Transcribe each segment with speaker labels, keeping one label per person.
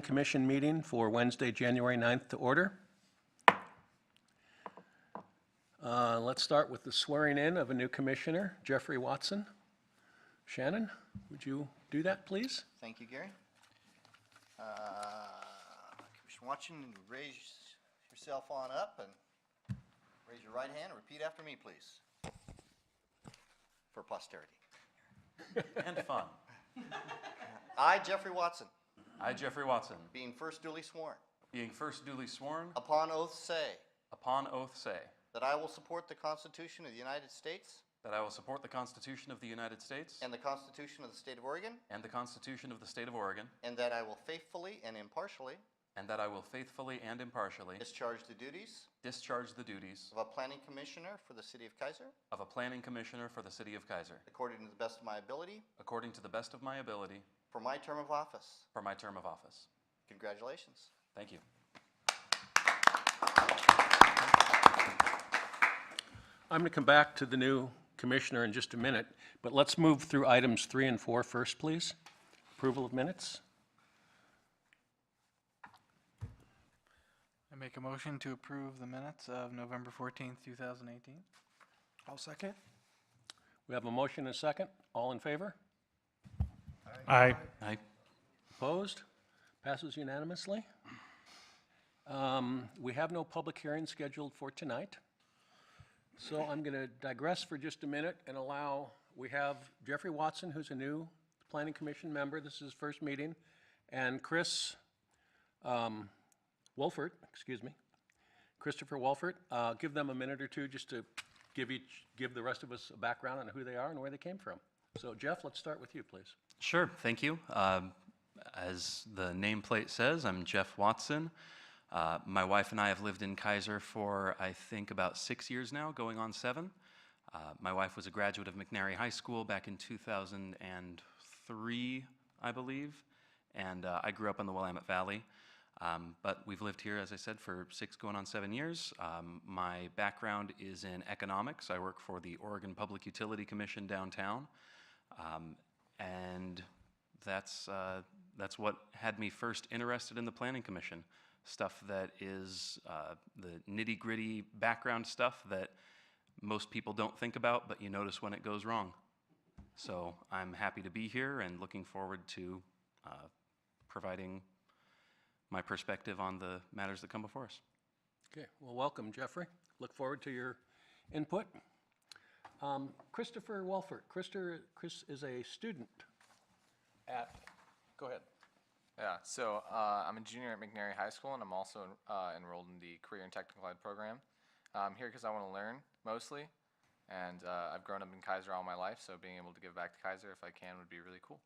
Speaker 1: Commission meeting for Wednesday, January 9th to order. Let's start with the swearing in of a new commissioner, Jeffrey Watson. Shannon, would you do that, please?
Speaker 2: Thank you, Gary. Commissioner Watson, raise yourself on up and raise your right hand and repeat after me, please, for posterity.
Speaker 3: And fun.
Speaker 2: I, Jeffrey Watson,
Speaker 3: I, Jeffrey Watson,
Speaker 2: being first duly sworn,
Speaker 3: upon oath say,
Speaker 2: that I will support the Constitution of the United States
Speaker 3: that I will support the Constitution of the United States
Speaker 2: and the Constitution of the State of Oregon,
Speaker 3: and the Constitution of the State of Oregon,
Speaker 2: and that I will faithfully and impartially discharge the duties of a planning commissioner for the City of Keizer according to the best of my ability for my term of office. Congratulations.
Speaker 3: Thank you.
Speaker 1: I'm going to come back to the new commissioner in just a minute, but let's move through items 3 and 4 first, please. Approval of minutes.
Speaker 4: I make a motion to approve the minutes of November 14th, 2018.
Speaker 5: I'll second.
Speaker 1: We have a motion and a second. All in favor?
Speaker 5: Aye.
Speaker 3: Aye.
Speaker 1: Opposed? Passes unanimously. We have no public hearing scheduled for tonight. So I'm going to digress for just a minute and we have Jeffrey Watson, who's a new Planning Commission member. This is his first meeting. And Christopher Wolfert. Give them a minute or two just to give the rest of us a background on who they are and where they came from. So Jeff, let's start with you, please.
Speaker 3: Sure, thank you. As the nameplate says, I'm Jeff Watson. My wife and I have lived in Keizer for, I think, about 6 years now, going on 7. My wife was a graduate of McNary High School back in 2003, I believe, and I grew up in the Willamette Valley. But we've lived here, as I said, for 6 going on 7 years. My background is in economics. I work for the Oregon Public Utility Commission downtown, and that's what had me first interested in the Planning Commission. Stuff that is the nitty-gritty background stuff that most people don't think about, but you notice when it goes wrong. So I'm happy to be here and looking forward to providing my perspective on the matters that come before us.
Speaker 1: Okay, well, welcome, Jeffrey. Look forward to your input. Christopher Wolfert. Chris is a student at, go ahead.
Speaker 6: Yeah, so I'm a junior at McNary High School, and I'm also enrolled in the Career and Technical Ed program. I'm here because I want to learn, mostly, and I've grown up in Keizer all my life, so being able to give back to Keizer if I can would be really cool.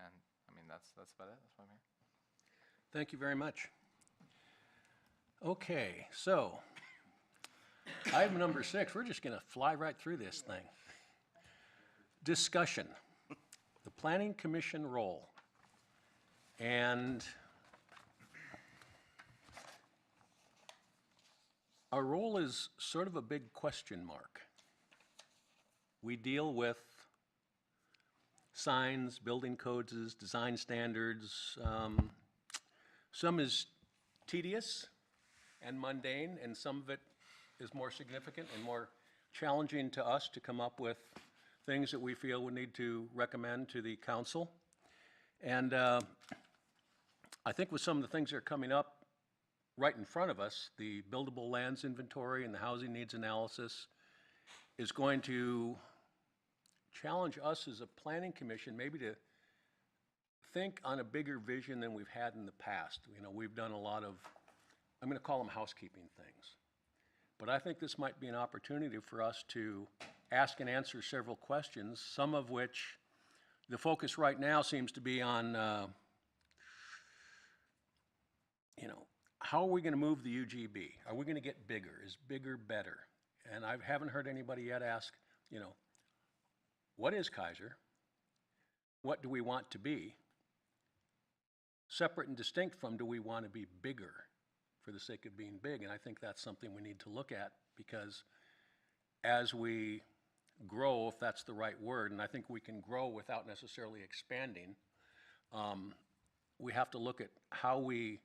Speaker 6: And, I mean, that's about it. That's why I'm here.
Speaker 1: Thank you very much. Okay, so item number 6, we're just going to fly right through this thing. Discussion, the Planning Commission role. And our role is sort of a big question mark. We deal with signs, building codes, design standards. Some is tedious and mundane, and some of it is more significant and more challenging to us to come up with things that we feel we need to recommend to the council. And I think with some of the things that are coming up right in front of us, the buildable lands inventory and the housing needs analysis is going to challenge us as a planning commission maybe to think on a bigger vision than we've had in the past. You know, we've done a lot of, I'm going to call them housekeeping things. But I think this might be an opportunity for us to ask and answer several questions, some of which the focus right now seems to be on, how are we going to move the UGB? Are we going to get bigger? Is bigger better? And I haven't heard anybody yet ask, what is Keizer? What do we want to be? Separate and distinct from, do we want to be bigger for the sake of being big? And I think that's something we need to look at, because as we grow, if that's the right word, and I think we can grow without necessarily expanding, we have to look at how we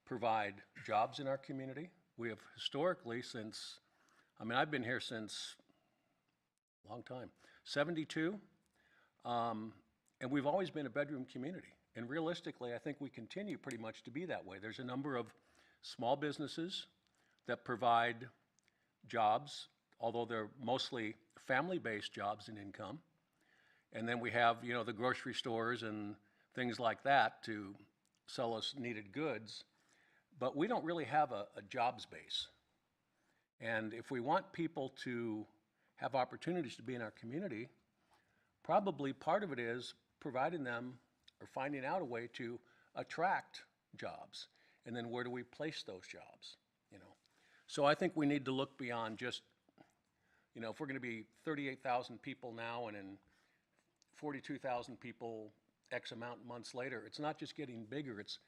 Speaker 1: provide jobs in our community. We have historically since, I mean, I've been here since a long time, 72, and we've always been a bedroom community. And realistically, I think we continue pretty much to be that way. There's a number of small businesses that provide jobs, although they're mostly family-based jobs and income. And then we have, you know, the grocery stores and things like that to sell us needed goods. But we don't really have a jobs base. And if we want people to have opportunities to be in our community, probably part of it is providing them or finding out a way to attract jobs. And then where do we place those jobs, you know? So I think we need to look beyond just, you know, if we're going to be 38,000 people now and in 42,000 people X amount months later, it's not just getting bigger, it's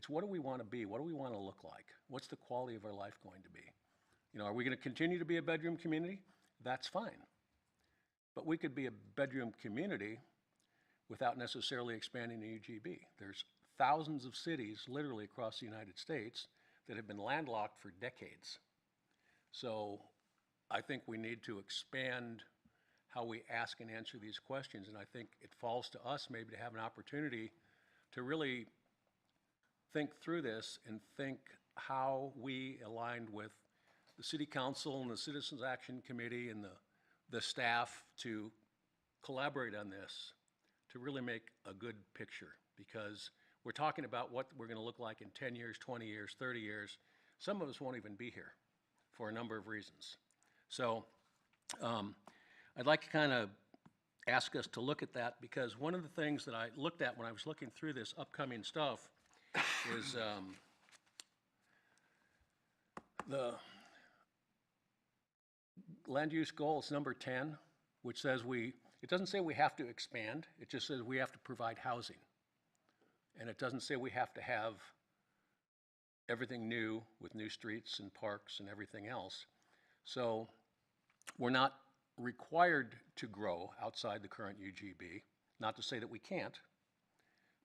Speaker 1: what do we want to be? What do we want to look like? What's the quality of our life going to be? You know, are we going to continue to be a bedroom community? That's fine. But we could be a bedroom community without necessarily expanding the UGB. There's thousands of cities literally across the United States that have been landlocked for decades. So I think we need to expand how we ask and answer these questions, and I think it falls to us maybe to have an opportunity to really think through this and think how we aligned with the City Council and the Citizens Action Committee and the staff to collaborate on this to really make a good picture, because we're talking about what we're going to look like in 10 years, 20 years, 30 years. Some of us won't even be here for a number of reasons. So I'd like to kind of ask us to look at that, because one of the things that I looked at when I was looking through this upcoming stuff is the land use goal is number 10, which says it doesn't say we have to expand, it just says we have to provide housing. And it doesn't say we have to have everything new with new streets and parks and everything else. So we're not required to grow outside the current UGB, not to say that we can't,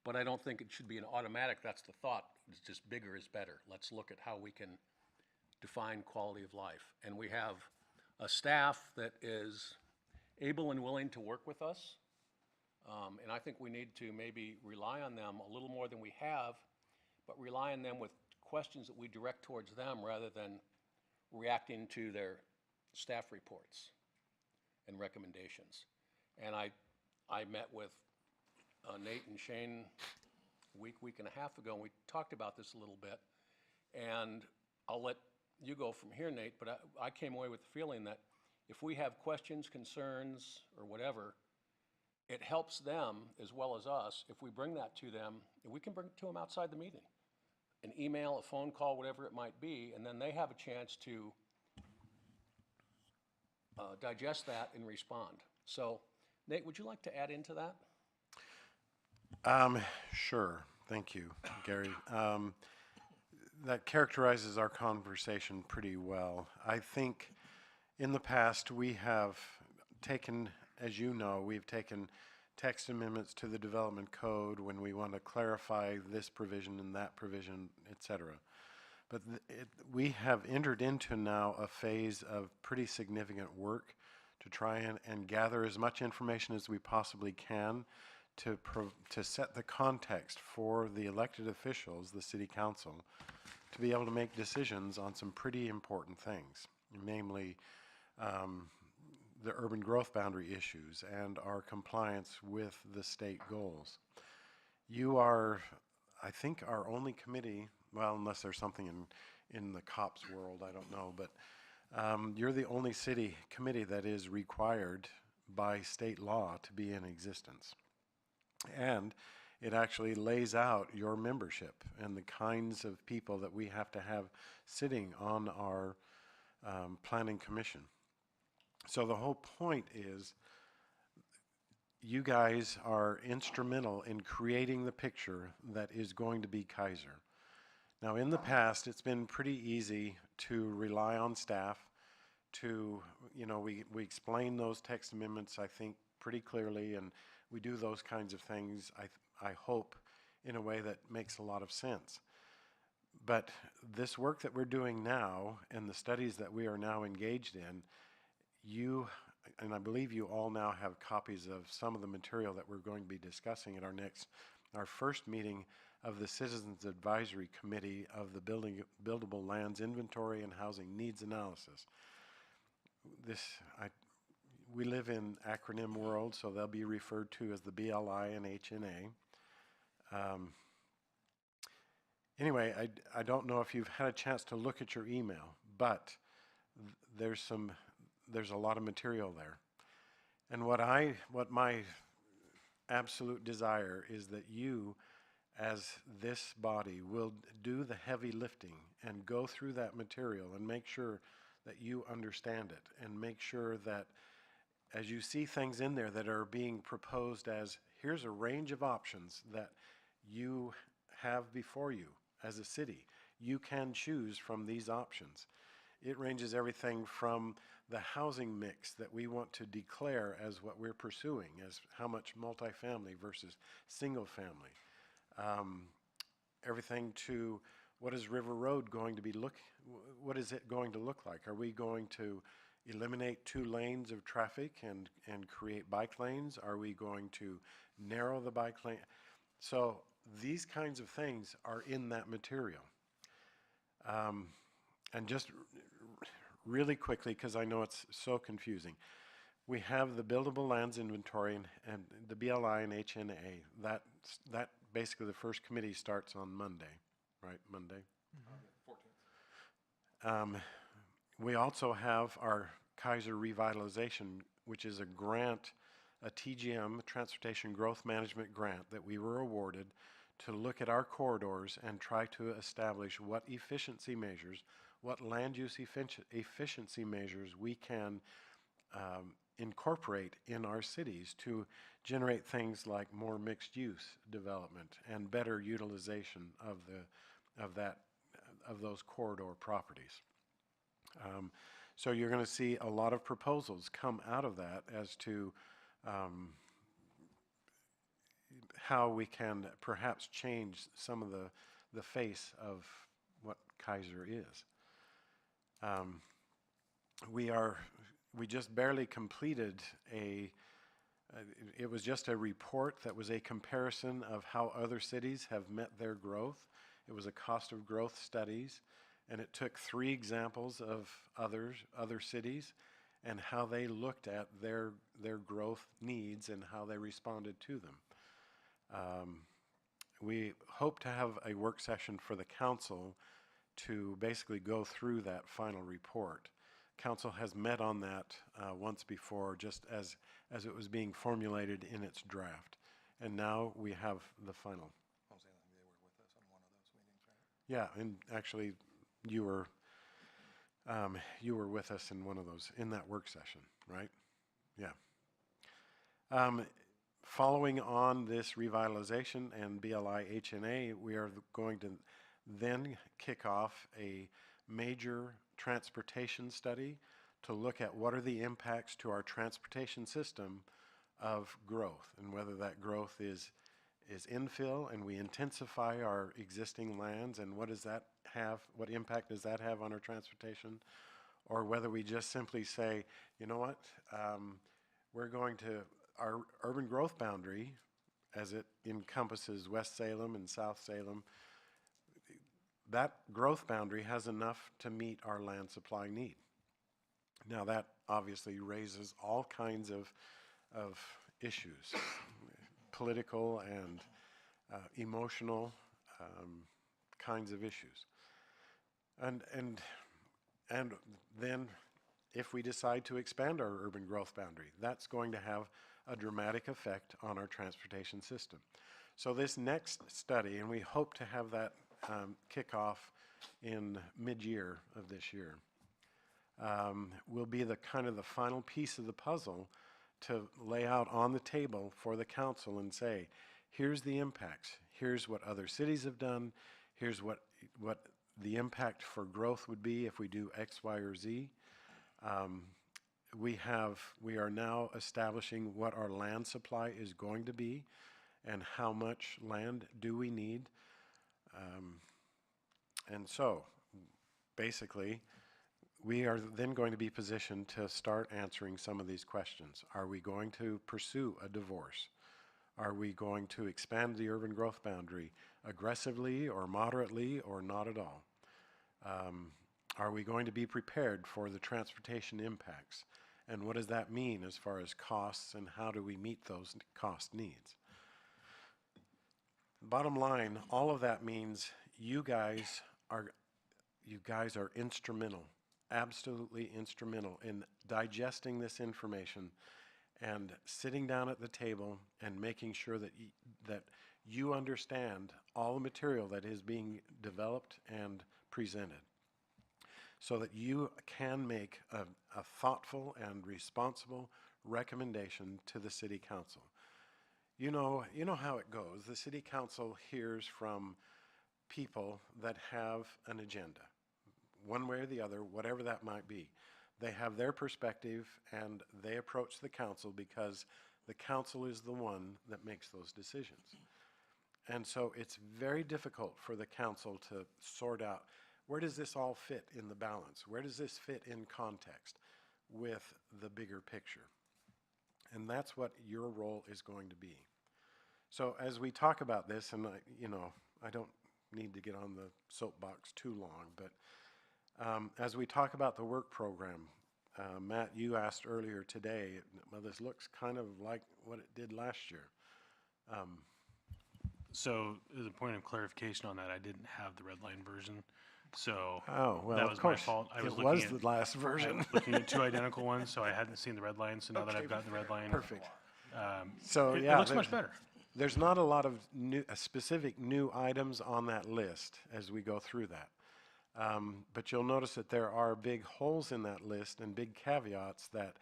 Speaker 1: but I don't think it should be an automatic, that's the thought, it's just bigger is better. Let's look at how we can define quality of life. And we have a staff that is able and willing to work with us. And I think we need to maybe rely on them a little more than we have, but rely on them with questions that we direct towards them rather than reacting to their staff reports and recommendations. And I met with Nate and Shane a week and a half ago, and we talked about this a little bit. And I'll let you go from here, Nate, but I came away with the feeling that if we have questions, concerns, or whatever, it helps them as well as us if we bring that to them, and we can bring it to them outside the meeting. An email, a phone call, whatever it might be, and then they have a chance to digest that and respond. So, Nate, would you like to add into that?
Speaker 5: Sure. Thank you, Gary. That characterizes our conversation pretty well. I think in the past we have taken, as you know, we've taken text amendments to the development code when we want to clarify this provision and that provision, et cetera. But we have entered into now a phase of pretty significant work to try and gather as much information as we possibly can to set the context for the elected officials, the city council, to be able to make decisions on some pretty important things, namely the urban growth boundary issues and our compliance with the state goals. You are, I think, our only committee, well, unless there's something in the COPS world, I don't know, but you're the only city committee that is required by state law to be in existence. And it actually lays out your membership and the kinds of people that we have to have sitting on our planning commission. So the whole point is you guys are instrumental in creating the picture that is going to be Keizer. Now, in the past, it's been pretty easy to rely on staff to, you know, we explain those text amendments, I think, pretty clearly, and we do those kinds of things, I hope, in a way that makes a lot of sense. But this work that we're doing now and the studies that we are now engaged in, you, and I believe you all now have copies of some of the material that we're going to be discussing at our first meeting of the Citizens Advisory Committee of the Buildable Lands Inventory and Housing Needs Analysis. We live in acronym world, so they'll be referred to as the BLI and HNA. Anyway, I don't know if you've had a chance to look at your email, but there's a lot of material there. And what my absolute desire is that you, as this body, will do the heavy lifting and go through that material and make sure that you understand it, and make sure that as you see things in there that are being proposed as, here's a range of options that you have before you as a city. You can choose from these options. It ranges everything from the housing mix that we want to declare as what we're pursuing, as how much multifamily versus single family. Everything to what is River Road going to be what is it going to look like? Are we going to eliminate 2 lanes of traffic and create bike lanes? Are we going to narrow the bike lane? So these kinds of things are in that material. And just really quickly, because I know it's so confusing, we have the buildable lands inventory and the BLI and HNA. That basically the first committee starts on Monday, right? Monday? 14th. We also have our Keizer revitalization, which is a grant, a TGM, Transportation Growth Management grant, that we were awarded to look at our corridors and try to establish what efficiency measures, what land use efficiency measures we can incorporate in our cities to generate things like more mixed use development and better utilization of those corridor properties. So you're going to see a lot of proposals come out of that as to how we can perhaps change some of the face of what Keizer is. We just barely completed it was just a report that was a comparison of how other cities have met their growth. It was a cost of growth studies, and it took 3 examples of other cities and how they looked at their growth needs and how they responded to them. We hope to have a work session for the council to basically go through that final report. Council has met on that once before, just as it was being formulated in its draft. And now we have the final.
Speaker 7: Jose, they were with us on one of those meetings, right?
Speaker 5: Yeah, and actually you were with us in one of those, in that work session, right? Yeah. Following on this revitalization and BLI HNA, we are going to then kick off a major transportation study to look at what are the impacts to our transportation system of growth, and whether that growth is infill and we intensify our existing lands, and what impact does that have on our transportation, or whether we just simply say, you know what, our urban growth boundary, as it encompasses West Salem and South Salem, that growth boundary has enough to meet our land supply need. Now that obviously raises all kinds of issues, political and emotional kinds of issues. And then if we decide to expand our urban growth boundary, that's going to have a dramatic effect on our transportation system. So this next study, and we hope to have that kick off in mid-year of this year, will be the final piece of the puzzle to lay out on the table for the council and say, here's the impacts, here's what other cities have done, here's what the impact for growth would be if we do X, Y, or Z. We are now establishing what our land supply is going to be, and how much land do we need. And so, basically, we are then going to be positioned to start answering some of these questions. Are we going to pursue a divorce? Are we going to expand the urban growth boundary aggressively or moderately or not at all? Are we going to be prepared for the transportation impacts? And what does that mean as far as costs, and how do we meet those cost needs? Bottom line, all of that means you guys are instrumental, absolutely instrumental in digesting this information and sitting down at the table and making sure that you understand all the material that is being developed and presented, so that you can make a thoughtful and responsible recommendation to the City Council. You know how it goes. The City Council hears from people that have an agenda, one way or the other, whatever that might be. They have their perspective, and they approach the council because the council is the one that makes those decisions. And so it's very difficult for the council to sort out, where does this all fit in the balance? Where does this fit in context with the bigger picture? And that's what your role is going to be. So as we talk about this, and I don't need to get on the soapbox too long, but as we talk about the work program, Matt, you asked earlier today, well, this looks kind of like what it did last year.
Speaker 8: So as a point of clarification on that, I didn't have the red line version, so
Speaker 5: Oh, well,
Speaker 8: that
Speaker 5: of
Speaker 8: was my
Speaker 5: course,
Speaker 8: fault. I was
Speaker 5: it
Speaker 8: looking
Speaker 5: was
Speaker 8: at
Speaker 5: the last
Speaker 8: I
Speaker 5: version.
Speaker 8: was looking at two identical ones, so I hadn't seen the red line. So now that I've gotten the red line,
Speaker 5: Perfect. So
Speaker 8: it
Speaker 5: yeah,
Speaker 8: looks much better.
Speaker 5: There's not a lot of specific new items on that list as we go through that. But you'll notice that there are big holes in that list and big caveats that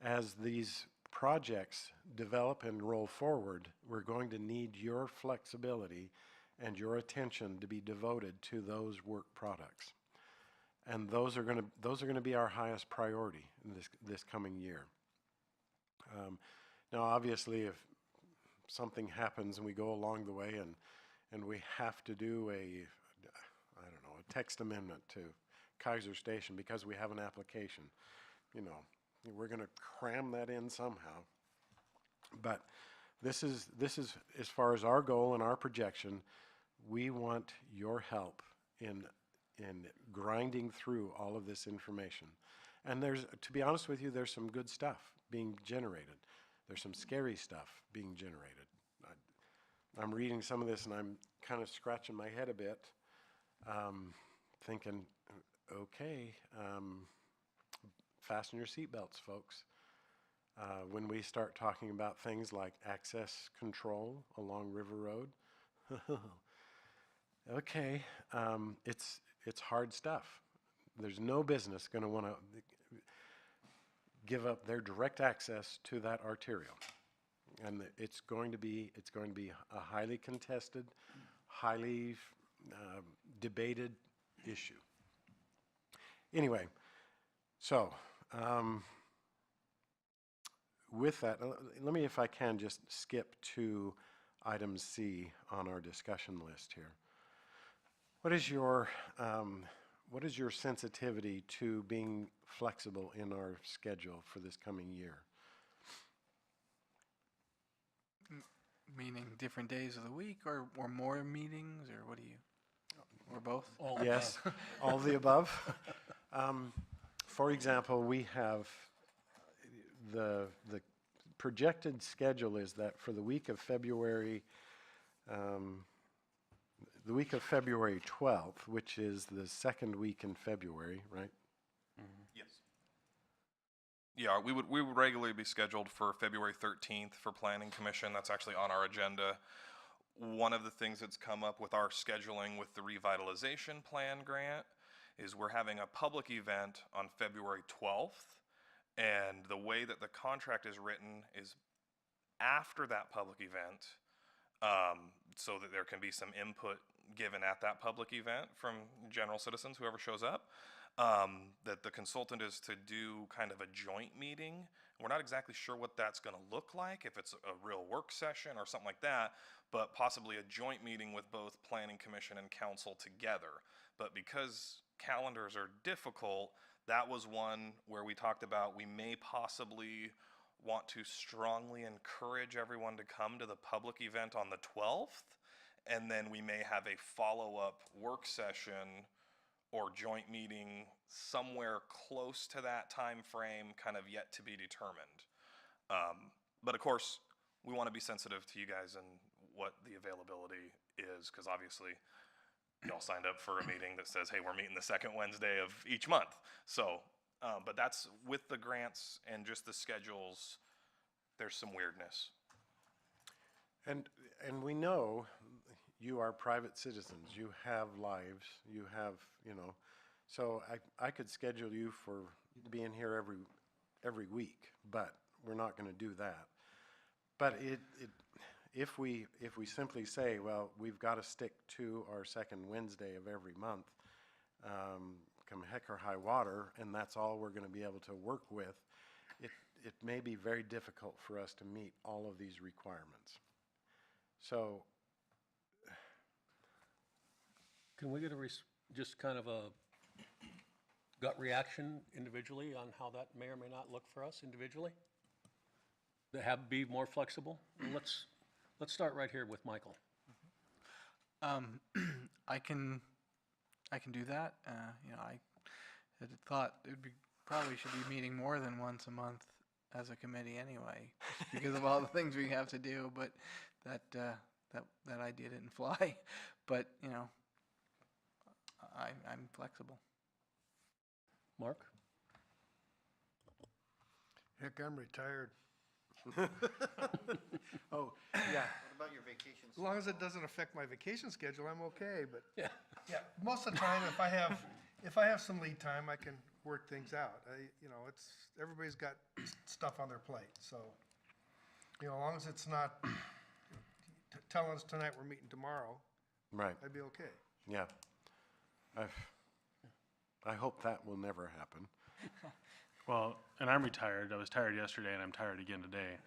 Speaker 5: as these projects develop and roll forward, we're going to need your flexibility and your attention to be devoted to those work products. And those are going to be our highest priority in this coming year. Now, obviously, if something happens and we go along the way and we have to do a text amendment to Keizer Station because we have an application, we're going to cram that in somehow. But this is as far as our goal and our projection. We want your help in grinding through all of this information. And to be honest with you, there's some good stuff being generated. There's some scary stuff being generated. I'm reading some of this and I'm kind of scratching my head a bit, thinking, okay, fasten your seatbelts, folks. When we start talking about things like access control along River Road, okay, it's hard stuff. There's no business going to want to give up their direct access to that arterial, and it's going to be a highly contested, highly debated issue. Anyway, so with that, let me, if I can, just skip to item C on our discussion list here. What is your sensitivity to being flexible in our schedule for this coming year?
Speaker 4: Meaning different days of the week, or more meetings, or what do you, or both?
Speaker 5: Yes, all the above. For example, we have the projected schedule is that for the week of February 12th, which is the second week in February, right?
Speaker 7: Yes. Yeah, we would regularly be scheduled for February 13th for Planning Commission. That's actually on our agenda. One of the things that's come up with our scheduling with the revitalization plan grant is we're having a public event on February 12th, and the way that the contract is written is after that public event, so that there can be some input given at that public event from general citizens, whoever shows up, that the consultant is to do kind of a joint meeting. We're not exactly sure what that's going to look like, if it's a real work session or something like that, but possibly a joint meeting with both Planning Commission and Council together. But because calendars are difficult, that was one where we talked about we may possibly want to strongly encourage everyone to come to the public event on the 12th, and then we may have a follow-up work session or joint meeting somewhere close to that time frame, kind of yet to be determined. But of course, we want to be sensitive to you guys and what the availability is, because obviously y'all signed up for a meeting that says, hey, we're meeting the second Wednesday of each month. So, but that's with the grants and just the schedules, there's some weirdness.
Speaker 5: And we know you are private citizens, you have lives, you have, so I could schedule you for being here every week, but we're not gonna do that. But if we simply say, well, we've gotta stick to our second Wednesday of every month, come heck or high water, and that's all we're gonna be able to work with, it may be very difficult for us to meet all of these requirements. So,
Speaker 1: Can we get just kind of a gut reaction individually on how that may or may not look for us individually? Be more flexible? And let's start right here with Michael.
Speaker 4: I can do that. I had thought probably should be meeting more than once a month as a committee anyway, just because of all the things we have to do. But that idea didn't fly. But I'm flexible.
Speaker 1: Mark?
Speaker 9: Heck, I'm retired.
Speaker 5: oh, yeah,
Speaker 2: What about your vacations?
Speaker 9: As long as it doesn't affect my vacation schedule, I'm okay, but.
Speaker 1: Yeah.
Speaker 9: Yeah, most of the time, if I have some lead time, I can work things out. Everybody's got stuff on their plate, so, as long as it's not telling us tonight we're meeting tomorrow,
Speaker 5: right,
Speaker 9: I'd be okay.
Speaker 5: yeah. I hope that will never happen.
Speaker 8: Well, and I'm retired. I was tired yesterday, and I'm tired again today.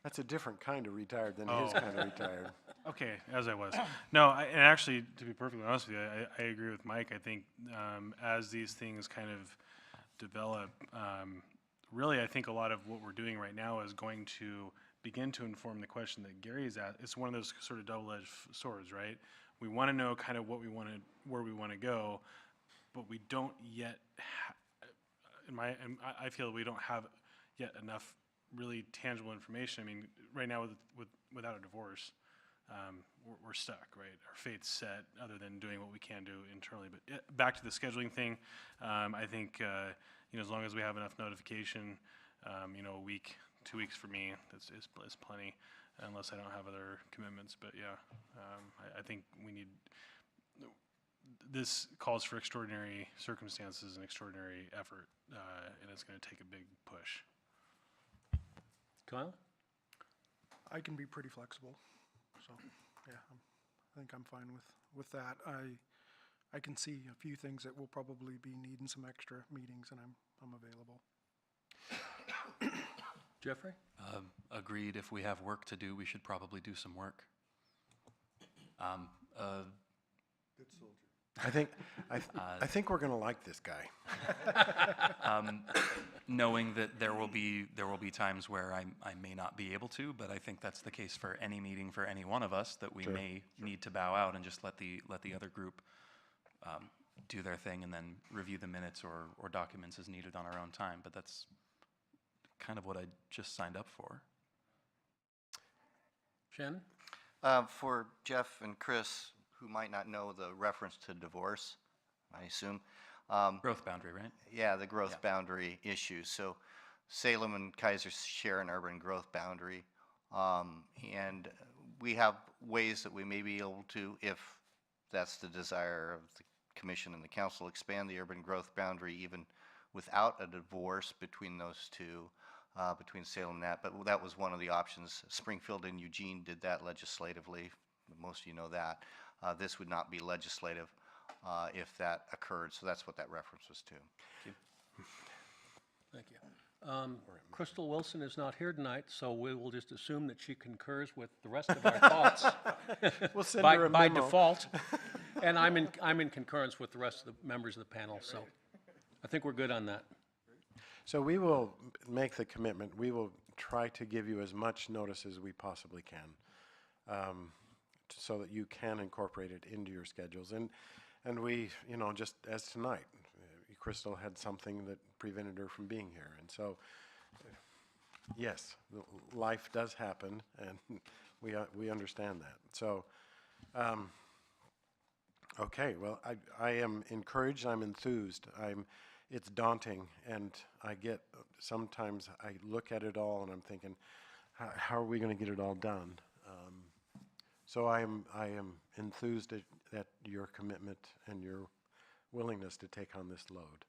Speaker 5: That's a different kind of retired than
Speaker 8: Oh.
Speaker 5: his kind of retired.
Speaker 8: Okay, as I was. No, and actually, to be perfectly honest with you, I agree with Mike. I think as these things kind of develop, really, I think a lot of what we're doing right now is going to begin to inform the question that Gary's at. It's one of those sort of double-edged swords, right? We want to know kind of what we want to, where we want to go, but we don't yet. I feel we don't have yet enough really tangible information. I mean, right now without a divorce, we're stuck, right? Our fate's set, other than doing what we can do internally. But back to the scheduling thing, I think as long as we have enough notification, a week, 2 weeks for me, is plenty, unless I don't have other commitments. But yeah, I think we need. This calls for extraordinary circumstances and extraordinary effort, and it's going to take a big push.
Speaker 1: Kyle?
Speaker 10: I can be pretty flexible, so, yeah, I think I'm fine with that. I can see a few things that will probably be needing some extra meetings, and I'm available.
Speaker 1: Jeffrey?
Speaker 3: Agreed. If we have work to do, we should probably do some work.
Speaker 9: Good soldier.
Speaker 5: I think we're gonna like this guy.
Speaker 3: Knowing that there will be times where I may not be able to, but I think that's the case for any meeting for any one of us, that we may need to bow out and just let the other group do their thing, and then review the minutes or documents as needed on our own time. But that's kind of what I just signed up for.
Speaker 1: Shannon?
Speaker 2: For Jeff and Chris, who might not know the reference to divorce, I assume.
Speaker 3: Growth boundary, right?
Speaker 2: Yeah, the growth boundary issue. So Salem and Keizer share an urban growth boundary. And we have ways that we may be able to, if that's the desire of the commission and the council, expand the urban growth boundary even without a divorce between those two, between Salem and that. But that was one of the options. Springfield and Eugene did that legislatively most of you know that. This would not be legislative if that occurred, so that's what that reference was to.
Speaker 1: Thank you. Crystal Wilson is not here tonight, so we will just assume that she concurs with the rest of our thoughts.
Speaker 5: We'll send
Speaker 1: by,
Speaker 5: her a
Speaker 1: by
Speaker 5: memo.
Speaker 1: default. And I'm in concurrence with the rest of the members of the panel, so I think we're good on that.
Speaker 5: So we will make the commitment. We will try to give you as much notice as we possibly can, so that you can incorporate it into your schedules. And we, just as tonight, Crystal had something that prevented her from being here. And so, yes, life does happen, and we understand that. So, okay, well, I am encouraged, I'm enthused, it's daunting, and sometimes I look at it all and I'm thinking, how are we going to get it all done? So I am enthused at your commitment and your willingness to take on this load.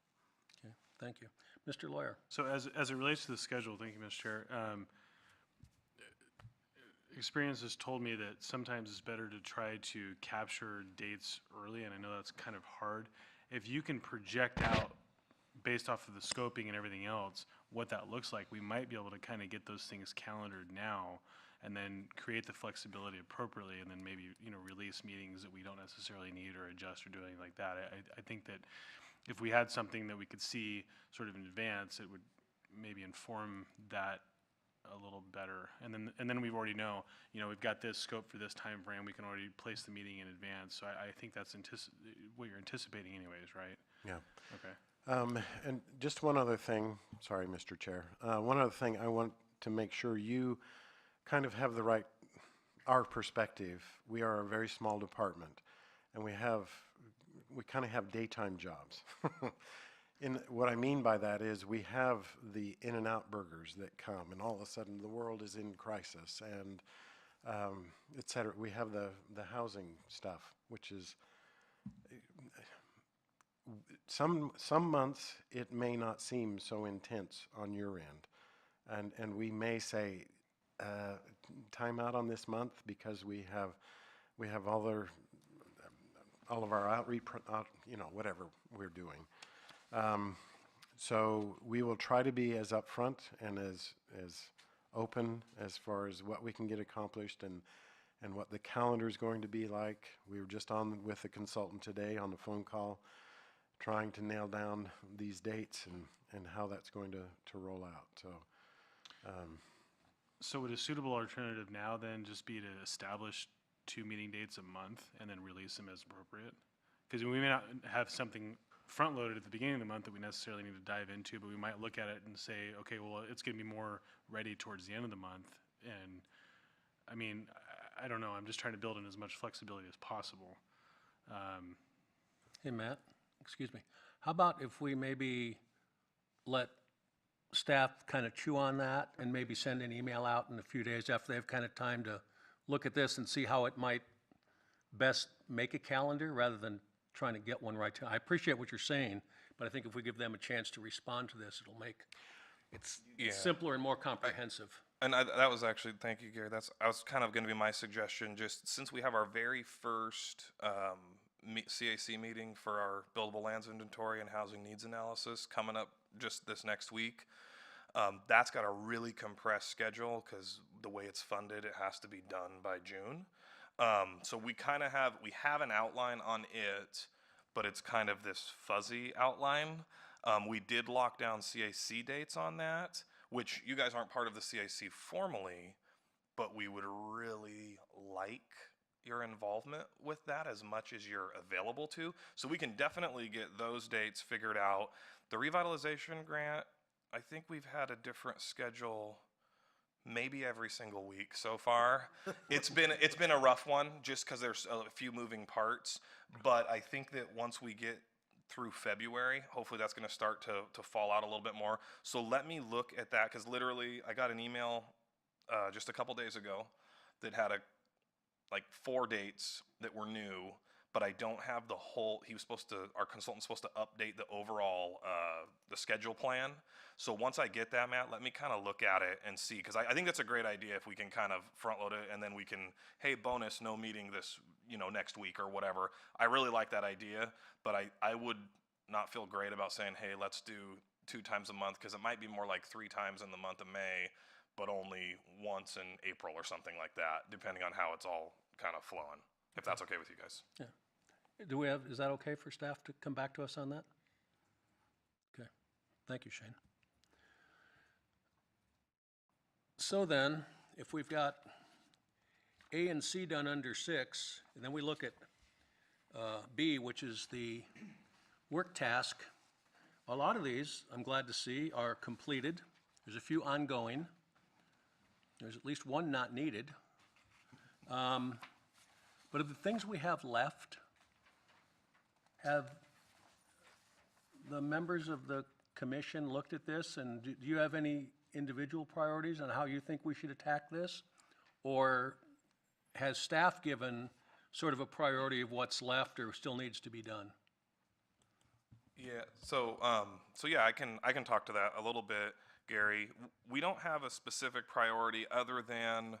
Speaker 1: Okay, thank you. Mr. Lawyer.
Speaker 8: So as it relates to the schedule, thank you, Mr. Chair. Experience has told me that sometimes it's better to try to capture dates early, and I know that's kind of hard. If you can project out, based off of the scoping and everything else, what that looks like, we might be able to kind of get those things calendared now and then create the flexibility appropriately, and then maybe, release meetings that we don't necessarily need or adjust or do anything like that. I think that if we had something that we could see sort of in advance, it would maybe inform that a little better. And then we already know, we've got this scope for this time frame. We can already place the meeting in advance. So I think that's what you're anticipating anyways, right?
Speaker 5: Yeah.
Speaker 8: Okay.
Speaker 5: And just one other thing, sorry, Mr. Chair. One other thing, I want to make sure you kind of have our perspective. We are a very small department, and we kind of have daytime jobs. What I mean by that is we have the In-N-Out burgers that come, and all of a sudden the world is in crisis, and et cetera. We have the housing stuff, which is some months it may not seem so intense on your end, and we may say time out on this month because we have all of our outreach, whatever we're doing. So we will try to be as upfront and as open as far as what we can get accomplished and what the calendar is going to be like. We were just on with the consultant today on the phone call, trying to nail down these dates and how that's going to roll out.
Speaker 8: So would a suitable alternative now then just be to establish 2 meeting dates a month and then release them as appropriate? Because we may not have something front-loaded at the beginning of the month that we necessarily need to dive into, but we might look at it and say, okay, well, it's going to be more ready towards the end of the month. And I mean, I don't know. I'm just trying to build in as much flexibility as possible.
Speaker 1: Hey, Matt, excuse me. How about if we maybe let staff kind of chew on that and maybe send an email out in a few days after they have kind of time to look at this and see how it might best make a calendar rather than trying to get one right. I appreciate what you're saying, but I think if we give them a chance to respond to this, it'll make it simpler and more comprehensive.
Speaker 7: And that was actually, thank you, Gary. I was kind of going to be my suggestion, just since we have our very first CAC meeting for our buildable lands inventory and housing needs analysis coming up just this next week. That's got a really compressed schedule because the way it's funded, it has to be done by June. So we have an outline on it, but it's kind of this fuzzy outline. We did lock down CAC dates on that, which you guys aren't part of the CAC formally, but we would really like your involvement with that as much as you're available to. So we can definitely get those dates figured out. The revitalization grant, I think we've had a different schedule maybe every single week so far. It's been a rough one just because there's a few moving parts, but I think that once we get through February, hopefully that's going to start to fall out a little bit more. So let me look at that, because literally I got an email just a couple days ago that had like 4 dates that were new, but I don't have the whole, our consultant's supposed to update the overall, the schedule plan. So once I get that, Matt, let me kind of look at it and see, because I think that's a great idea if we can kind of front load it, and then we can, hey, bonus, no meeting this, next week or whatever. I really like that idea, but I would not feel great about saying, hey, let's do 2 times a month, because it might be more like 3 times in the month of May, but only once in April or something like that, depending on how it's all kind of flowing, if that's okay with you guys.
Speaker 1: Is that okay for staff to come back to us on that? Okay, thank you, Shane. So then, if we've got A and C done under 6, and then we look at B, which is the work task, a lot of these, I'm glad to see, are completed. There's a few ongoing. There's at least one not needed. But of the things we have left, have the members of the commission looked at this, and do you have any individual priorities on how you think we should attack this? Or has staff given sort of a priority of what's left or still needs to be done?
Speaker 7: Yeah, so yeah, I can talk to that a little bit, Gary. We don't have a specific priority other than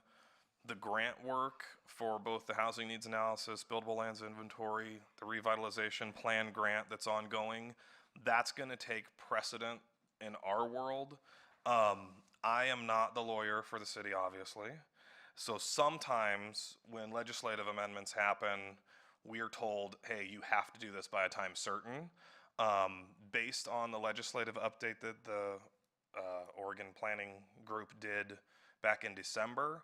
Speaker 7: the grant work for both the housing needs analysis, buildable lands inventory, the revitalization plan grant that's ongoing. That's going to take precedent in our world. I am not the lawyer for the city, obviously. So sometimes when legislative amendments happen, we are told, hey, you have to do this by a time certain. Based on the legislative update that the Oregon Planning Group did back in December,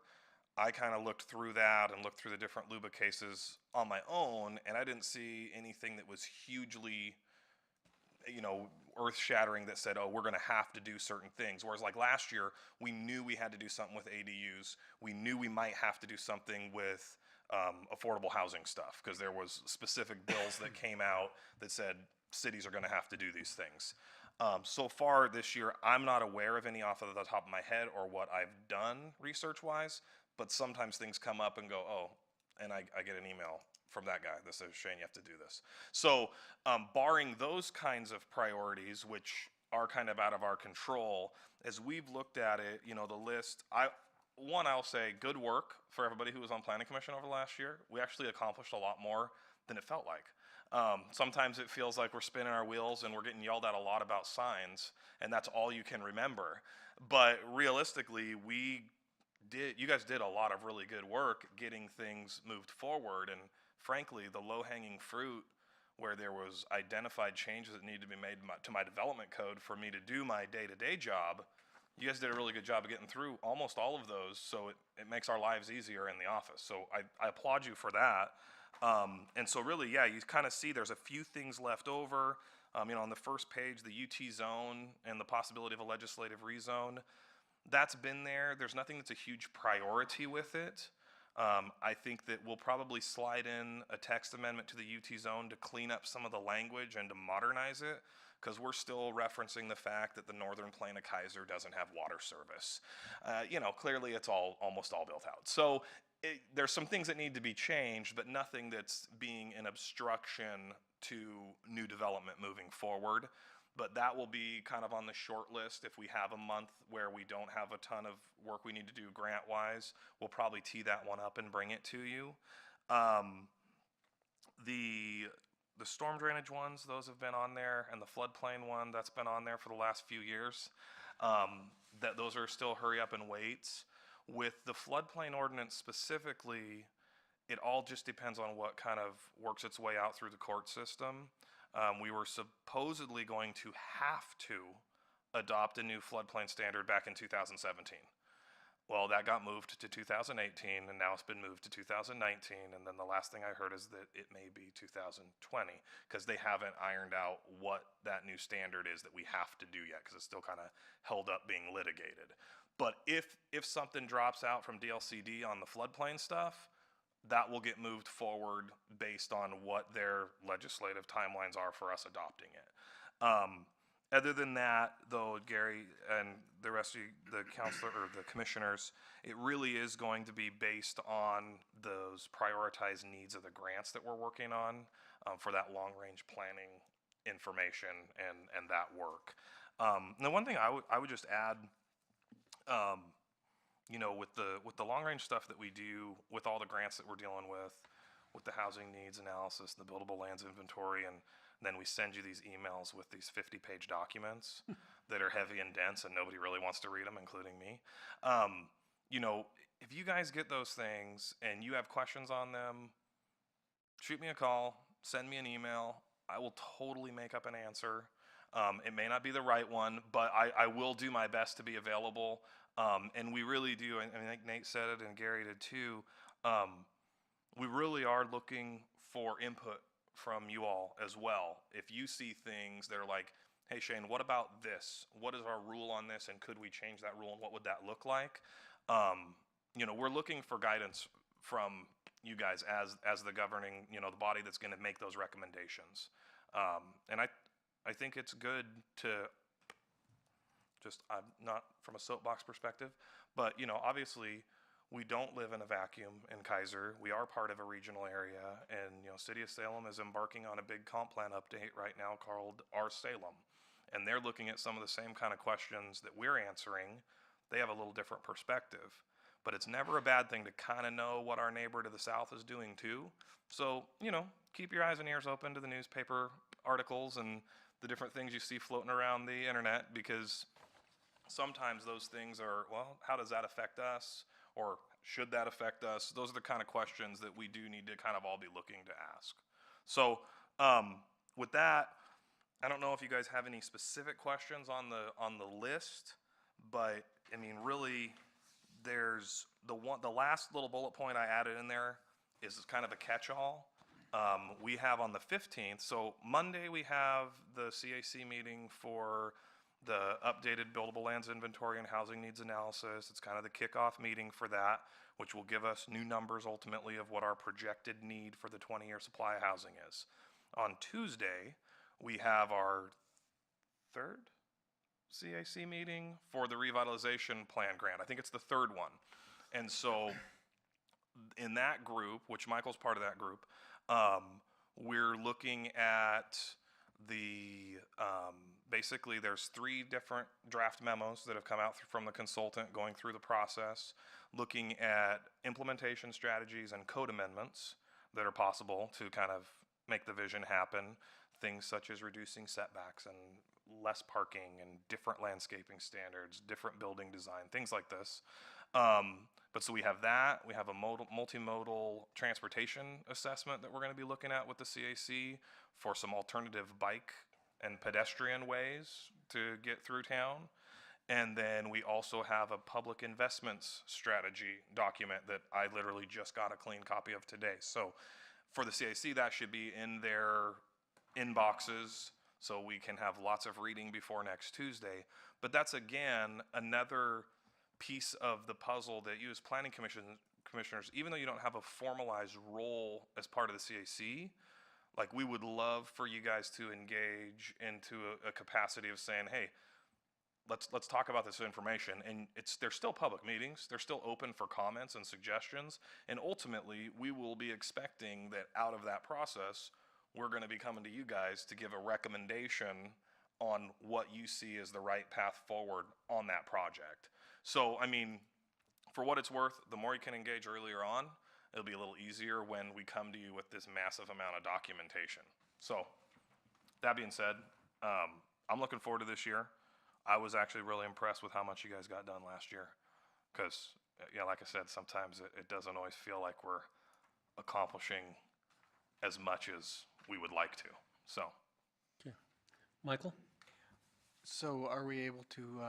Speaker 7: I kind of looked through that and looked through the different LUBA cases on my own, and I didn't see anything that was hugely, earth-shattering that said, oh, we're going to have to do certain things. Whereas like last year, we knew we had to do something with ADUs. We knew we might have to do something with affordable housing stuff, because there was specific bills that came out that said cities are going to have to do these things. So far this year, I'm not aware of any off of the top of my head or what I've done research-wise, but sometimes things come up and go, oh, and I get an email from that guy that says, Shane, you have to do this. So barring those kinds of priorities, which are kind of out of our control, as we've looked at it, the list, I'll say good work for everybody who was on Planning Commission over the last year. We actually accomplished a lot more than it felt like. Sometimes it feels like we're spinning our wheels and we're getting yelled at a lot about signs, and that's all you can remember. But realistically, you guys did a lot of really good work getting things moved forward, and frankly, the low-hanging fruit where there was identified changes that needed to be made to my development code for me to do my day-to-day job, you guys did a really good job of getting through almost all of those, so it makes our lives easier in the office. So I applaud you for that. And so really, yeah, you kind of see there's a few things left over. On the first page, the UT zone and the possibility of a legislative rezone, that's been there. There's nothing that's a huge priority with it. I think that we'll probably slide in a text amendment to the UT zone to clean up some of the language and to modernize it, because we're still referencing the fact that the northern plain of Keizer doesn't have water service. Clearly it's almost all built out. So there's some things that need to be changed, but nothing that's being an obstruction to new development moving forward. But that will be kind of on the short list. If we have a month where we don't have a ton of work we need to do grant-wise, we'll probably tee that one up and bring it to you. The storm drainage ones, those have been on there, and the floodplain one, that's been on there for the last few years. Those are still hurry up and waits. With the floodplain ordinance specifically, it all just depends on what kind of works its way out through the court system. We were supposedly going to have to adopt a new floodplain standard back in 2017. Well, that got moved to 2018, and now it's been moved to 2019, and then the last thing I heard is that it may be 2020, because they haven't ironed out what that new standard is that we have to do yet, because it's still kind of held up being litigated. But if something drops out from DLCD on the floodplain stuff, that will get moved forward based on what their legislative timelines are for us adopting it. Other than that, though, Gary and the rest of the counselor or the commissioners, it really is going to be based on those prioritized needs of the grants that we're working on for that long-range planning information and that work. The one thing I would just add, you know, with the long-range stuff that we do, with all the grants that we're dealing with the housing needs analysis, the buildable lands inventory, and then we send you these emails with these 50-page documents that are heavy and dense and nobody really wants to read them, including me. You know, if you guys get those things and you have questions on them, shoot me a call, send me an email. I will totally make up an answer. It may not be the right one, but I will do my best to be available. And we really do, and I think Nate said it and Gary did too, we really are looking for input from you all as well. If you see things that are like, hey Shane, what about this? What is our rule on this, and could we change that rule, and what would that look like? You know, we're looking for guidance from you guys as the governing, you know, the body that's going to make those recommendations. And I think it's good to just, I'm not from a soapbox perspective, but you know, obviously we don't live in a vacuum in Keizer. We are part of a regional area, and you know, City of Salem is embarking on a big comp plan update right now called Our Salem, and they're looking at some of the same kind of questions that we're answering. They have a little different perspective, but it's never a bad thing to kind of know what our neighbor to the south is doing too. So, you know, keep your eyes and ears open to the newspaper articles and the different things you see floating around the internet, because sometimes those things are, well, how does that affect us? Or should that affect us? Those are the kind of questions that we do need to kind of all be looking to ask. So with that, I don't know if you guys have any specific questions on the list, but I mean, really, there's the last little bullet point I added in there is kind of a catch-all. We have on the 15th, so Monday we have the CAC meeting for the updated buildable lands inventory and housing needs analysis. It's kind of the kickoff meeting for that, which will give us new numbers ultimately of what our projected need for the 20-year supply of housing is. On Tuesday, we have our third CAC meeting for the revitalization plan grant. I think it's the third one. And so in that group, which Michael's part of that group, we're looking at the basically there's 3 different draft memos that have come out from the consultant going through the process, looking at implementation strategies and code amendments that are possible to kind of make the vision happen, things such as reducing setbacks and less parking and different landscaping standards, different building design, things like this. But so we have that. We have a multimodal transportation assessment that we're going to be looking at with the CAC for some alternative bike and pedestrian ways to get through town. And then we also have a public investments strategy document that I literally just got a clean copy of today. So for the CAC, that should be in their inboxes so we can have lots of reading before next Tuesday. But that's, again, another piece of the puzzle that you as planning commissioners, even though you don't have a formalized role as part of the CAC, like we would love for you guys to engage into a capacity of saying, hey, let's talk about this information. And they're still public meetings. They're still open for comments and suggestions. And ultimately, we will be expecting that out of that process, we're going to be coming to you guys to give a recommendation on what you see as the right path forward on that project. So, I mean, for what it's worth, the more you can engage earlier on, it'll be a little easier when we come to you with this massive amount of documentation. So, that being said, I'm looking forward to this year. I was actually really impressed with how much you guys got done last year. Because, yeah, like I said, sometimes it doesn't always feel like we're accomplishing as much as we would like to. So,
Speaker 1: Okay. Michael?
Speaker 4: So are we able to